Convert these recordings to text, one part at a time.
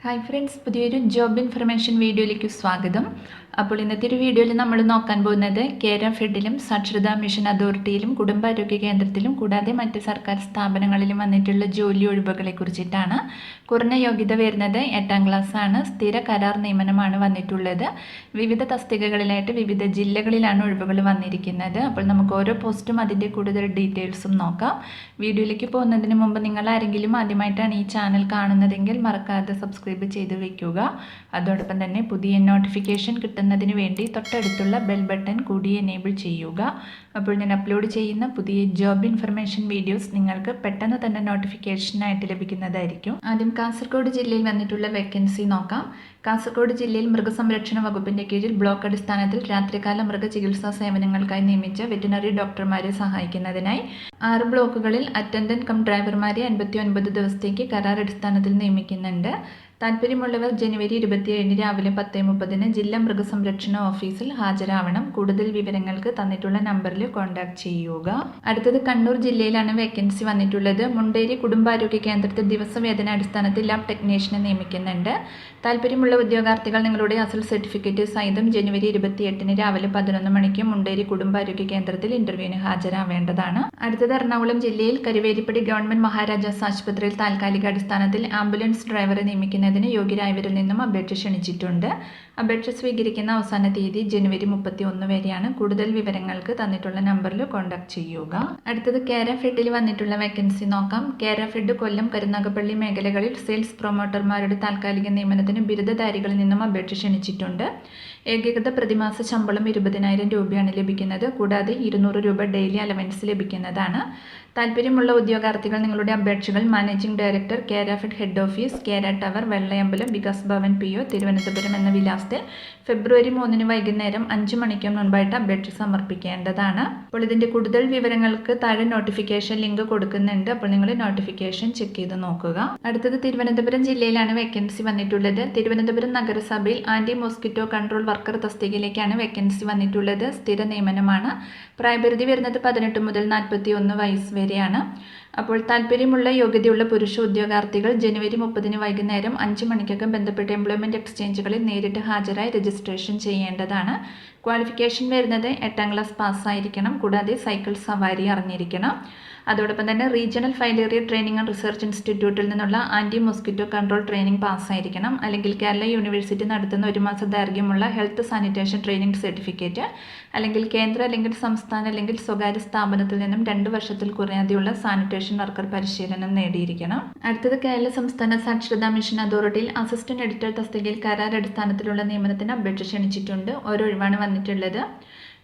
Hi friends, പുതിയൊരു job information വീഡിയോയിലേക്ക് സ്വാഗതം. അപ്പോൾ ഇന്നത്തെ ഒരു വീഡിയോയിൽ നമ്മൾ നോക്കാൻ പോകുന്നത് കേര ഫെഡിലും സാക്ഷരതാ മിഷൻ അതോറിറ്റിയിലും കുടുംബാരോഗ്യ കേന്ദ്രത്തിലും കൂടാതെ മറ്റ് സർക്കാർ സ്ഥാപനങ്ങളിലും വന്നിട്ടുള്ള ജോലി ഒഴിവുകളെ കുറിച്ചിട്ടാണ്. കുറഞ്ഞ യോഗ്യത വരുന്നത് 8ാം ക്ലാസ് ആണ്. സ്ഥിര കരാർ നിയമനമാണ് വന്നിട്ടുള്ളത്. വിവിധ തസ്തികകളിലായിട്ട് വിവിധ ജില്ലകളിലാണ് ഒഴിവുകൾ വന്നിരിക്കുന്നത്. അപ്പോൾ നമുക്ക് ഓരോ പോസ്റ്റും അതിൻ്റെ കൂടുതൽ ഡീറ്റെയിൽസും നോക്കാം. വീഡിയോയിലേക്ക് പോകുന്നതിന് മുമ്പ് നിങ്ങൾ ആരെങ്കിലും ആദ്യമായിട്ടാണ് ഈ ചാനൽ കാണുന്നതെങ്കിൽ മറക്കാതെ സബ്സ്ക്രൈബ് ചെയ്ത് വയ്ക്കുക. അതോടൊപ്പം തന്നെ പുതിയ നോട്ടിഫിക്കേഷൻ കിട്ടുന്നതിന് വേണ്ടി തൊട്ടടുത്തുള്ള ബെൽ ബട്ടൺ കൂടി എനേബിൾ ചെയ്യുക. അപ്പോൾ ഞാൻ അപ്ലോഡ് ചെയ്യുന്ന പുതിയ ജോബ് ഇൻഫർമേഷൻ വീഡിയോസ് നിങ്ങൾക്ക് പെട്ടെന്ന് തന്നെ നോട്ടിഫിക്കേഷനായിട്ട് ലഭിക്കുന്നതായിരിക്കും. ആദ്യം കാസർഗോഡ് ജില്ലയിൽ വന്നിട്ടുള്ള വേക്കൻസി നോക്കാം. കാസർഗോഡ് ജില്ലയിൽ മൃഗസംരക്ഷണ വകുപ്പിൻ്റെ കീഴിൽ ബ്ലോക്ക് അടിസ്ഥാനത്തിൽ രാത്രികാല മൃഗചികിത്സാ സേവനങ്ങൾക്കായി നിയമിച്ച വെറ്റിനറി ഡോക്ടർമാരെ സഹായിക്കുന്നതിനായി 6 ബ്ലോക്കുകളിൽ അറ്റൻഡന്റ് കം ഡ്രൈവർമാരെ 59 ദിവസത്തേക്ക് കരാർ അടിസ്ഥാനത്തിൽ നിയമിക്കുന്നുണ്ട്. താല്പര്യമുള്ളവർ ജനുവരി 27 രാവിലെ 10:30 ജില്ലാ മൃഗസംരക്ഷണ ഓഫീസിൽ ഹാജരാവണം. കൂടുതൽ വിവരങ്ങൾക്ക് തന്നിട്ടുള്ള നമ്പറിൽ കോൺടാക്ട് ചെയ്യുക. അടുത്തത് കണ്ണൂർ ജില്ലയിലാണ് വേക്കൻസി വന്നിട്ടുള്ളത്. മുണ്ടേരി കുടുംബാരോഗ്യ കേന്ദ്രത്തിൽ ദിവസവേതന അടിസ്ഥാനത്തിൽ ലാബ് ടെക്നീഷ്യനെ നിയമിക്കുന്നുണ്ട്. താല്പര്യമുള്ള ഉദ്യോഗാർത്ഥികൾ നിങ്ങളുടെ അസൽ സർട്ടിഫിക്കറ്റ് സഹിതം ജനുവരി 28 രാവിലെ 11 മണിക്ക് മുണ്ടേരി കുടുംബാരോഗ്യ കേന്ദ്രത്തിൽ ഇന്റർവ്യൂവിന് ഹാജരാവേണ്ടതാണ്. അടുത്തത് എറണാകുളം ജില്ലയിൽ കരുവേലിപ്പടി ഗവൺമെന്റ് മഹാരാജാസ് ആശുപത്രിയിൽ താൽക്കാലിക അടിസ്ഥാനത്തിൽ ആംബുലൻസ് ഡ്രൈവറെ നിയമിക്കുന്നതിന് യോഗ്യരായവരിൽ നിന്നും അപേക്ഷ ക്ഷണിച്ചിട്ടുണ്ട്. അപേക്ഷ സ്വീകരിക്കുന്ന അവസാന തീയതി ജനുവരി 31 വരെയാണ്. കൂടുതൽ വിവരങ്ങൾക്ക് തന്നിട്ടുള്ള നമ്പറിൽ കോൺടാക്ട് ചെയ്യുക. അടുത്തത് കേര ഫെഡിൽ വന്നിട്ടുള്ള വേക്കൻസി നോക്കാം. കേര ഫെഡ് കൊല്ലം, കരുനാഗപ്പള്ളി മേഖലകളിൽ സെയിൽസ് പ്രൊമോട്ടർമാരുടെ താൽക്കാലിക നിയമനത്തിന് ബിരുദധാരികളിൽ നിന്നും അപേക്ഷ ക്ഷണിച്ചിട്ടുണ്ട്. ഏകീകൃത പ്രതിമാസ ശമ്പളം 20,000 രൂപയാണ് ലഭിക്കുന്നത്. കൂടാതെ 200 രൂപ ഡെയിലി അലവൻസ് ലഭിക്കുന്നതാണ്. താല്പര്യമുള്ള ഉദ്യോഗാർത്ഥികൾ നിങ്ങളുടെ അപേക്ഷകൾ മാനേജിംഗ് ഡയറക്ടർ, കേര ഫെഡ് ഹെഡ് ഓഫീസ്, കേര ടവർ, വെള്ളയമ്പലം, വികാസ് ഭവൻ PO, തിരുവനന്തപുരം എന്ന വിലാസത്തിൽ ഫെബ്രുവരി 3 വൈകുന്നേരം 5 മണിക്ക് മുൻപായിട്ട് അപേക്ഷ സമർപ്പിക്കേണ്ടതാണ്. അപ്പോൾ ഇതിൻ്റെ കൂടുതൽ വിവരങ്ങൾക്ക് താഴെ നോട്ടിഫിക്കേഷൻ ലിങ്ക് കൊടുക്കുന്നുണ്ട്. അപ്പോൾ നിങ്ങൾ നോട്ടിഫിക്കേഷൻ ചെക്ക് ചെയ്ത് നോക്കുക. അടുത്തത് തിരുവനന്തപുരം ജില്ലയിലാണ് വേക്കൻസി വന്നിട്ടുള്ളത്. തിരുവനന്തപുരം നഗരസഭയിൽ ആൻറ്റി മോസ്കിറ്റോ കൺട്രോൾ വർക്കർ തസ്തികയിലേക്കാണ് വേക്കൻസി വന്നിട്ടുള്ളത്. സ്ഥിര നിയമനമാണ്. പ്രായപരിധി വരുന്നത് 18 മുതൽ 41 വയസ്സ് വരെയാണ്. അപ്പോൾ താല്പര്യമുള്ള യോഗ്യതയുള്ള പുരുഷ ഉദ്യോഗാർത്ഥികൾ ജനുവരി 30 വൈകുന്നേരം 5 മണിക്കകം ബന്ധപ്പെട്ട എംപ്ലോയ്മെൻറ്റ് എക്സ്ചേഞ്ചുകളിൽ നേരിട്ട് ഹാജരായി രജിസ്ട്രേഷൻ ചെയ്യേണ്ടതാണ്. ക്വാളിഫിക്കേഷൻ വരുന്നത് 8ാം ക്ലാസ് പാസ്സായിരിക്കണം. കൂടാതെ സൈക്കിൾ സവാരി അറിഞ്ഞിരിക്കണം. അതോടൊപ്പം തന്നെ regional filaria training and research ഇൻസ്റ്റിറ്റ്യൂട്ടിൽ നിന്നുള്ള ആൻറ്റി മോസ്കിറ്റോ കൺട്രോൾ ട്രെയിനിങ് പാസ്സായിരിക്കണം. അല്ലെങ്കിൽ കേരള യൂണിവേഴ്സിറ്റി നടത്തുന്ന 1 മാസ ദൈർഘ്യമുള്ള ഹെൽത്ത് സാനിറ്റേഷൻ ട്രെയിനിങ് സർട്ടിഫിക്കറ്റ്, അല്ലെങ്കിൽ കേന്ദ്ര അല്ലെങ്കിൽ സംസ്ഥാന അല്ലെങ്കിൽ സ്വകാര്യ സ്ഥാപനത്തിൽ നിന്നും 2 വർഷത്തിൽ കുറയാതെയുള്ള സാനിറ്റേഷൻ വർക്കർ പരിശീലനം നേടിയിരിക്കണം. അടുത്തത് കേരള സംസ്ഥാന സാക്ഷരതാ മിഷൻ അതോറിറ്റിയിൽ അസിസ്റ്റന്റ് എഡിറ്റർ തസ്തികയിൽ കരാർ അടിസ്ഥാനത്തിലുള്ള നിയമനത്തിന് അപേക്ഷ ക്ഷണിച്ചിട്ടുണ്ട്. ഓരോ ഒഴിവാണ് വന്നിട്ടുള്ളത്.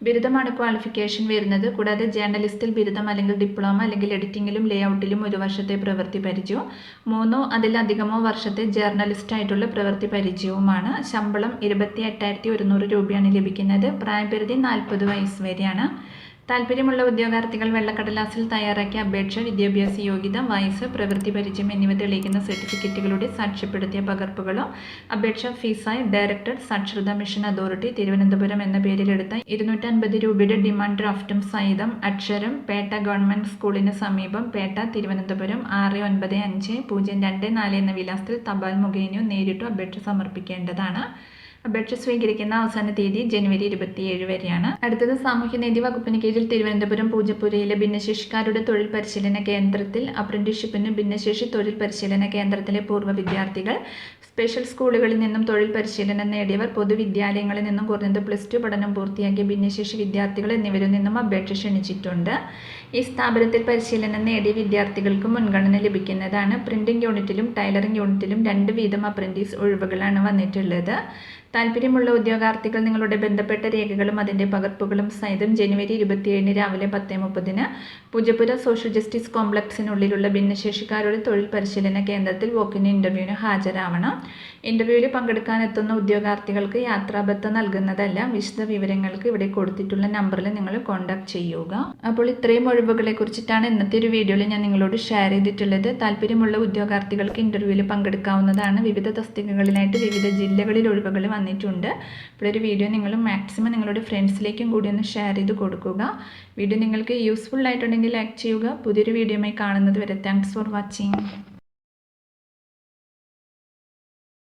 ബിരുദമാണ് ക്വാളിഫിക്കേഷൻ വരുന്നത്. കൂടാതെ ജേർണലിസ്റ്റിൽ ബിരുദം അല്ലെങ്കിൽ ഡിപ്ലോമ അല്ലെങ്കിൽ എഡിറ്റിംഗിലും ലേഔട്ടിലും 1 വർഷത്തെ പ്രവൃത്തി പരിചയവും 3 അതിലധികമോ വർഷത്തെ ജേർണലിസ്റ്റായിട്ടുള്ള പ്രവൃത്തി പരിചയവുമാണ്. ശമ്പളം 28,100 രൂപയാണ് ലഭിക്കുന്നത്. പ്രായപരിധി 40 വയസ്സ് വരെയാണ്. താല്പര്യമുള്ള ഉദ്യോഗാർത്ഥികൾ വെള്ളക്കടലാസിൽ തയ്യാറാക്കിയ അപേക്ഷ, വിദ്യാഭ്യാസ യോഗ്യത, വയസ്സ്, പ്രവൃത്തി പരിചയം എന്നിവ തെളിയിക്കുന്ന സർട്ടിഫിക്കറ്റുകളുടെ സാക്ഷ്യപ്പെടുത്തിയ പകർപ്പുകളോ അപേക്ഷ ഫീസായി ഡയറക്ടർ സാക്ഷരതാ മിഷൻ അതോറിറ്റി തിരുവനന്തപുരം എന്ന പേരിലെടുത്ത 250 രൂപയുടെ ഡിമാൻഡ് ഡ്രാഫ്റ്റും സഹിതം അക്ഷരം, പേട്ട ഗവൺമെൻറ് സ്കൂളിന് സമീപം, പേട്ട, തിരുവനന്തപുരം 695024 എന്ന വിലാസത്തിൽ തപാൽ മുഖേനയോ നേരിട്ടോ അപേക്ഷ സമർപ്പിക്കേണ്ടതാണ്. അപേക്ഷ സ്വീകരിക്കുന്ന അവസാന തീയതി ജനുവരി 27 വരെയാണ്. അടുത്തത് സാമൂഹ്യനീതി വകുപ്പിന് കീഴിൽ തിരുവനന്തപുരം പൂജപ്പുരയിലെ ഭിന്നശേഷിക്കാരുടെ തൊഴിൽ പരിശീലന കേന്ദ്രത്തിൽ അപ്രന്റീസ്ഷിപ്പിന് ഭിന്നശേഷി തൊഴിൽ പരിശീലന കേന്ദ്രത്തിലെ പൂർവ്വ വിദ്യാർത്ഥികൾ, സ്പെഷ്യൽ സ്കൂളുകളിൽ നിന്നും തൊഴിൽ പരിശീലനം നേടിയവർ, പൊതുവിദ്യാലയങ്ങളിൽ നിന്നും കുറഞ്ഞത് +2 പഠനം പൂർത്തിയാക്കിയ ഭിന്നശേഷി വിദ്യാർത്ഥികൾ എന്നിവരിൽ നിന്നും അപേക്ഷ ക്ഷണിച്ചിട്ടുണ്ട്. ഈ സ്ഥാപനത്തിൽ പരിശീലനം നേടിയ വിദ്യാർത്ഥികൾക്ക് മുൻഗണന ലഭിക്കുന്നതാണ്. പ്രിന്റിംഗ് യൂണിറ്റിലും ടൈലറിംഗ് യൂണിറ്റിലും 2 വീതം അപ്രന്റീസ് ഒഴിവുകളാണ് വന്നിട്ടുള്ളത്. താല്പര്യമുള്ള ഉദ്യോഗാർത്ഥികൾ നിങ്ങളുടെ ബന്ധപ്പെട്ട രേഖകളും അതിൻ്റെ പകർപ്പുകളും സഹിതം ജനുവരി 27 രാവിലെ 10:30 പൂജപ്പുര സോഷ്യൽ ജസ്റ്റിസ് കോംപ്ലക്സിനുള്ളിലുള്ള ഭിന്നശേഷിക്കാരുടെ തൊഴിൽ പരിശീലന കേന്ദ്രത്തിൽ വോക്കിൻ ഇൻ്റർവ്യൂവിന് ഹാജരാവണം. ഇൻ്റർവ്യൂവിൽ പങ്കെടുക്കാനെത്തുന്ന ഉദ്യോഗാർത്ഥികൾക്ക് യാത്രാബത്ത നൽകുന്നതല്ല. വിശദ വിവരങ്ങൾക്ക് ഇവിടെ കൊടുത്തിട്ടുള്ള നമ്പറിൽ നിങ്ങൾ കോൺടാക്ട് ചെയ്യുക. അപ്പോൾ ഇത്രയും ഒഴിവുകളെ കുറിച്ചിട്ടാണ് ഇന്നത്തെ ഒരു വീഡിയോയിൽ ഞാൻ നിങ്ങളോട് ഷെയർ ചെയ്തിട്ടുള്ളത്. താല്പര്യമുള്ള ഉദ്യോഗാർത്ഥികൾക്ക് ഇൻ്റർവ്യൂവിൽ പങ്കെടുക്കാവുന്നതാണ്. വിവിധ തസ്തികകളിലായിട്ട് വിവിധ ജില്ലകളിൽ ഒഴിവുകൾ വന്നിട്ടുണ്ട്. അപ്പോൾ ഒരു വീഡിയോ നിങ്ങൾ മാക്സിമം നിങ്ങളുടെ ഫ്രണ്ട്സിലേക്കും കൂടി ഒന്ന് ഷെയർ ചെയ്ത് കൊടുക്കുക. വീഡിയോ നിങ്ങൾക്ക് യൂസ്ഫുൾ ആയിട്ടുണ്ടെങ്കിൽ ലൈക്ക് ചെയ്യുക. പുതിയൊരു വീഡിയോയുമായി കാണുന്നത് വരെ താങ്ക്സ് ഫോർ വാച്ചിങ്.